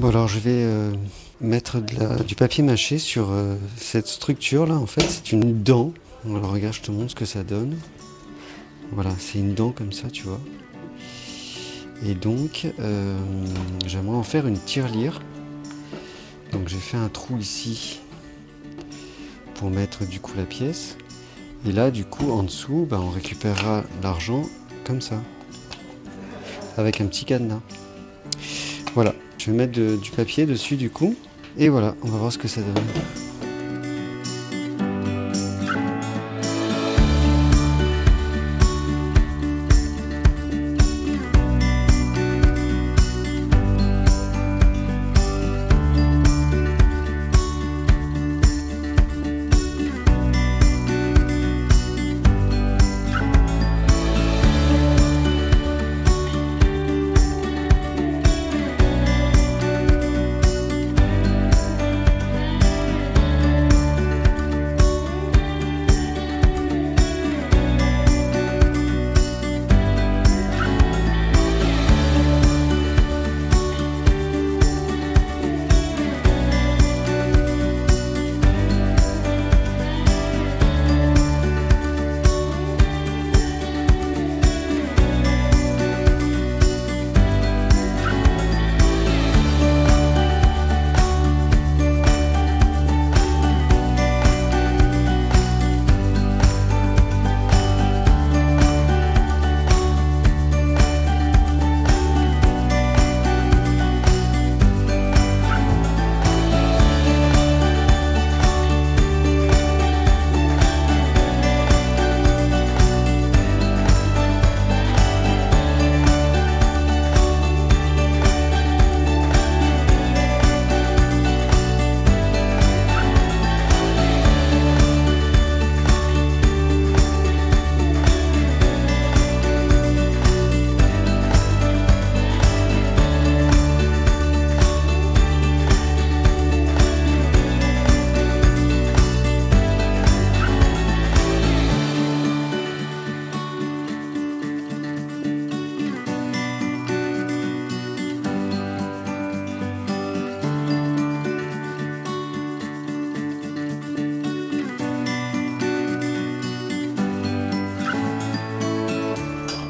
Bon alors je vais mettre du papier mâché sur cette structure là. En fait c'est une dent. Alors regarde, je te montre ce que ça donne. Voilà, c'est une dent comme ça, tu vois. Et donc j'aimerais en faire une tirelire. Donc j'ai fait un trou ici pour mettre du coup la pièce. Et là du coup en dessous on récupérera l'argent comme ça, avec un petit cadenas. Voilà, je vais mettre du papier dessus du coup. Et voilà, on va voir ce que ça donne.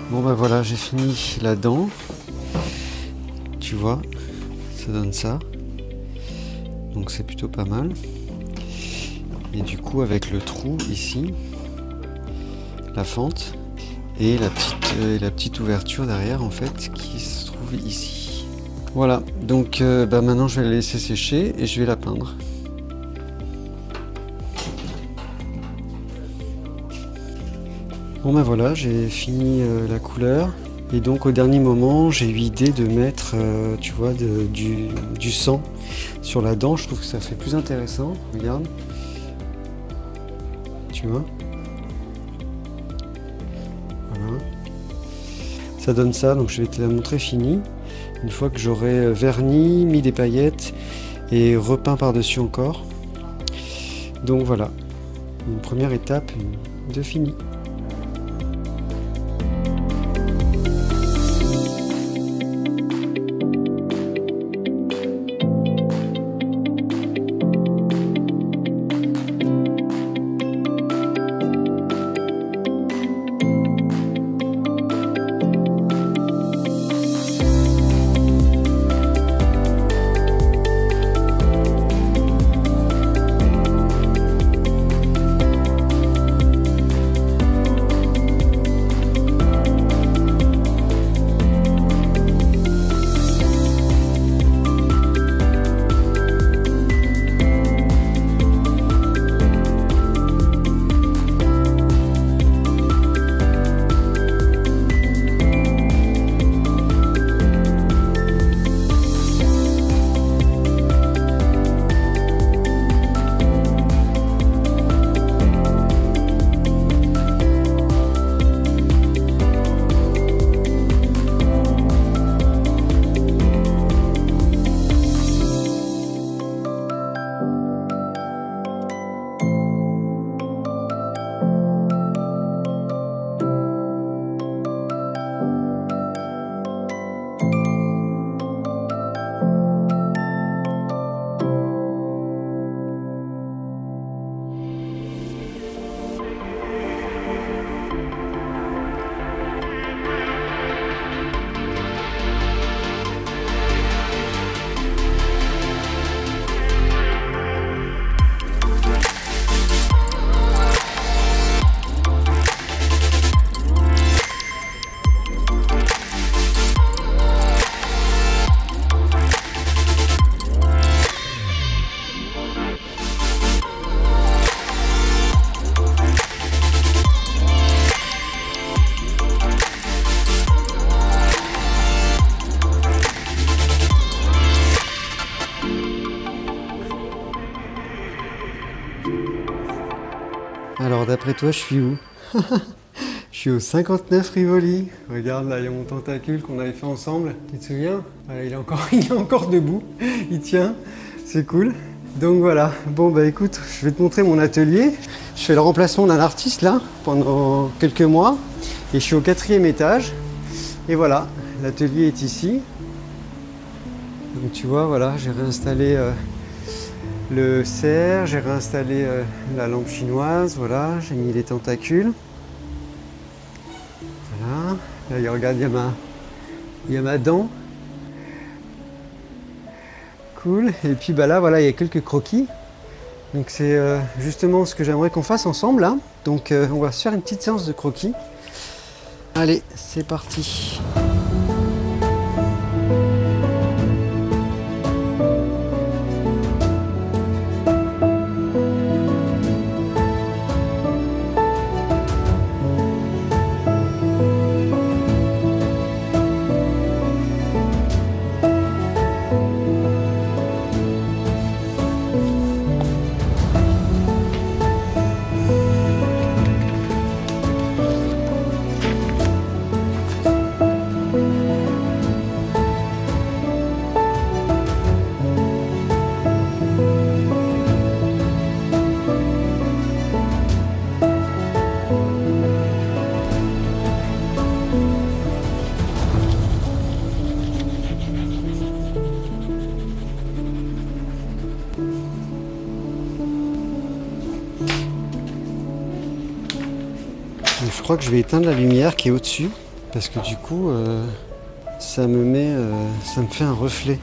Bon bah voilà, j'ai fini la dent. Tu vois, ça donne ça. Donc c'est plutôt pas mal. Et du coup avec le trou ici, la fente et la petite ouverture derrière en fait qui se trouve ici. Voilà, donc maintenant je vais la laisser sécher et je vais la peindre. Bon ben voilà, j'ai fini la couleur et donc au dernier moment j'ai eu l'idée de mettre tu vois du sang sur la dent. Je trouve que ça fait plus intéressant, regarde, tu vois, voilà, ça donne ça. Donc je vais te la montrer finie une fois que j'aurai verni, mis des paillettes et repeint par dessus encore. Donc voilà, une première étape de fini. d'après toi, je suis où? Je suis au 59 Rivoli. Regarde là, il y a mon tentacule qu'on avait fait ensemble. Tu te souviens? Voilà, il est encore debout. Il tient. C'est cool. Donc voilà. Bon bah écoute, je vais te montrer mon atelier. Je fais le remplacement d'un artiste là pendant quelques mois. Et je suis au 4e étage. Et voilà, l'atelier est ici. Donc tu vois, voilà, j'ai réinstallé le cerf, j'ai réinstallé la lampe chinoise, voilà, j'ai mis les tentacules. Voilà, là regarde, il y a ma dent. Cool, et puis bah là, voilà, il y a quelques croquis. Donc c'est justement ce que j'aimerais qu'on fasse ensemble là. Donc on va se faire une petite séance de croquis. Allez, c'est parti. Je crois que je vais éteindre la lumière qui est au-dessus parce que du coup ça me fait un reflet.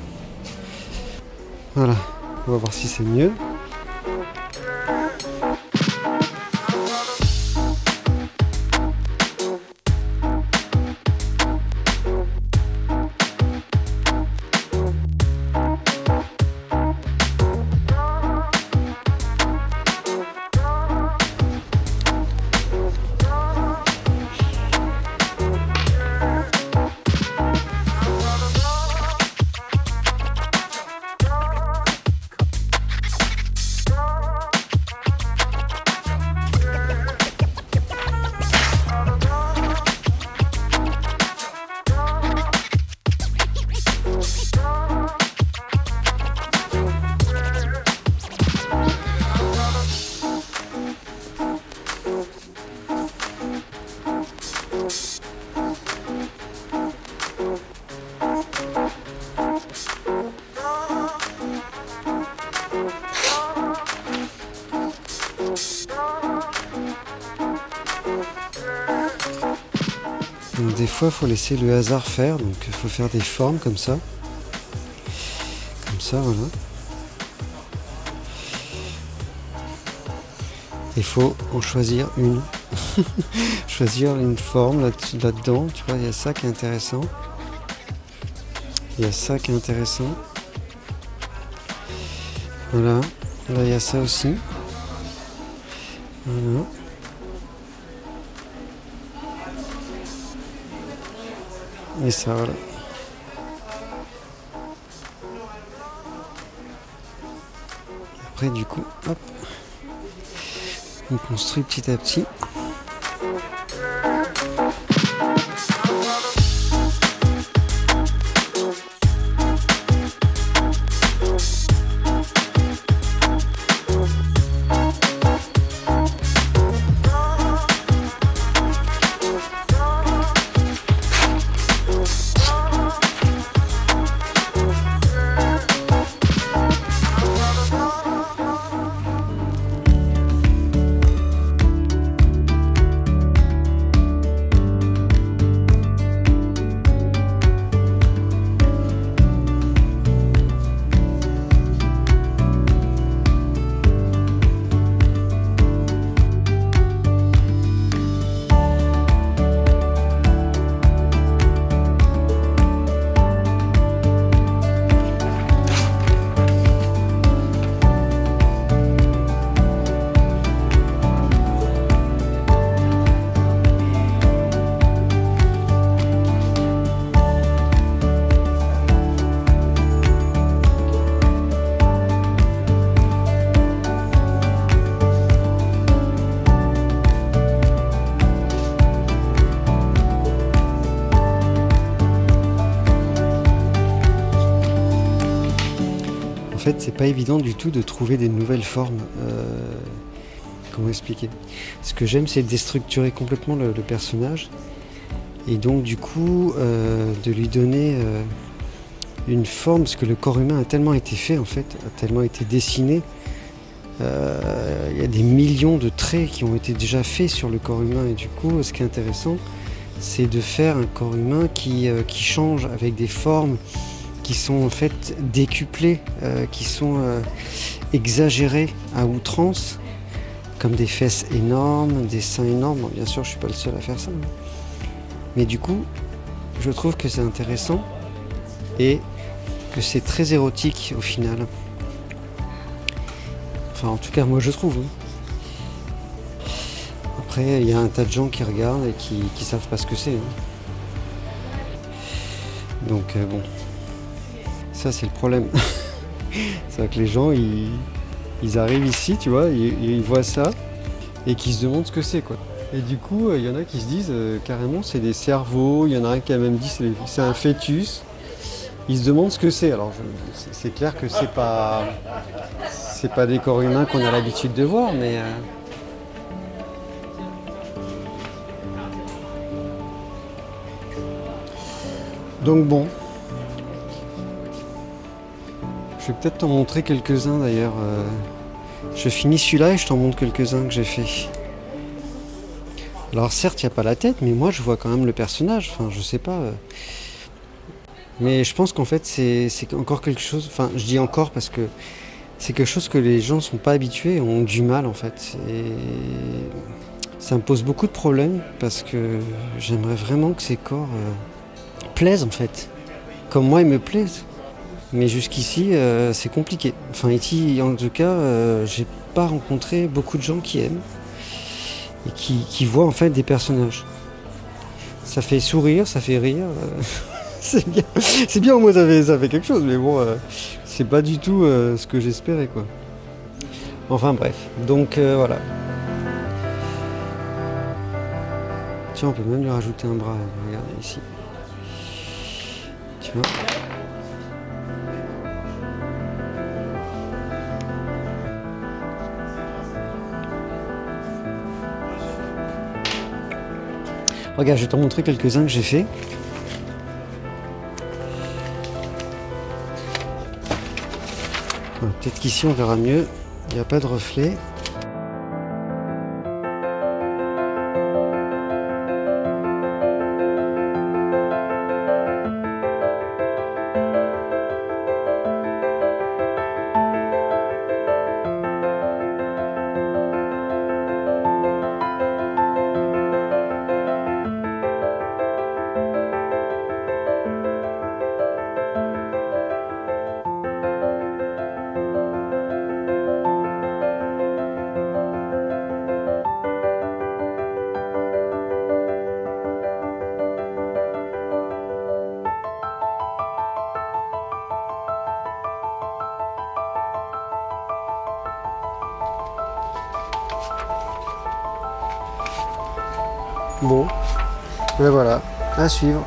Voilà, on va voir si c'est mieux. Donc des fois il faut laisser le hasard faire, donc il faut faire des formes comme ça. Comme ça, voilà. Il faut en choisir une. Choisir une forme là-dedans, tu vois, il y a ça qui est intéressant. Il y a ça qui est intéressant. Voilà, là il y a ça aussi. Voilà. Et ça, voilà. Après, du coup, hop, on construit petit à petit. fait, c'est pas évident du tout de trouver des nouvelles formes. Comment expliquer? Ce que j'aime, c'est déstructurer complètement le personnage. Et donc, du coup, de lui donner une forme, parce que le corps humain a tellement été fait, en fait, a tellement été dessiné. Il y a des millions de traits qui ont été déjà faits sur le corps humain. Et du coup, ce qui est intéressant, c'est de faire un corps humain qui change avec des formes qui sont en fait décuplées, qui sont exagérées à outrance, comme des fesses énormes, des seins énormes. Bon, bien sûr, je suis pas le seul à faire ça. Mais du coup, je trouve que c'est intéressant et que c'est très érotique au final. Enfin, en tout cas, moi je trouve. Après, il y a un tas de gens qui regardent et qui savent pas ce que c'est. Donc, bon. Ça, c'est le problème. C'est vrai que les gens, ils arrivent ici, tu vois, ils voient ça et qu'ils se demandent ce que c'est, quoi. Et du coup, il y en a qui se disent carrément c'est des cerveaux, il y en a un qui a même dit c'est un fœtus. Ils se demandent ce que c'est. Alors, c'est clair que c'est pas des corps humains qu'on a l'habitude de voir, mais donc bon. Je vais peut-être t'en montrer quelques-uns d'ailleurs. Je finis celui-là et je t'en montre quelques-uns que j'ai fait. Alors certes, il n'y a pas la tête, mais moi je vois quand même le personnage. Enfin, je sais pas. Mais je pense qu'en fait, c'est encore quelque chose. Enfin, je dis encore parce que c'est quelque chose que les gens ne sont pas habitués et ont du mal en fait. Et ça me pose beaucoup de problèmes parce que j'aimerais vraiment que ces corps plaisent en fait. Comme moi, ils me plaisent. Mais jusqu'ici, c'est compliqué. Enfin, ici, en tout cas, j'ai pas rencontré beaucoup de gens qui aiment et qui voient en fait des personnages. Ça fait sourire, ça fait rire. C'est bien. C'est bien, au moins ça fait quelque chose, mais bon, c'est pas du tout ce que j'espérais, quoi. Enfin bref, donc voilà. Tiens, on peut même lui rajouter un bras. Regardez ici. Tu vois. Regarde, je vais te montrer quelques-uns que j'ai fait. Peut-être qu'ici on verra mieux. Il n'y a pas de reflet. Bon, ben voilà, à suivre.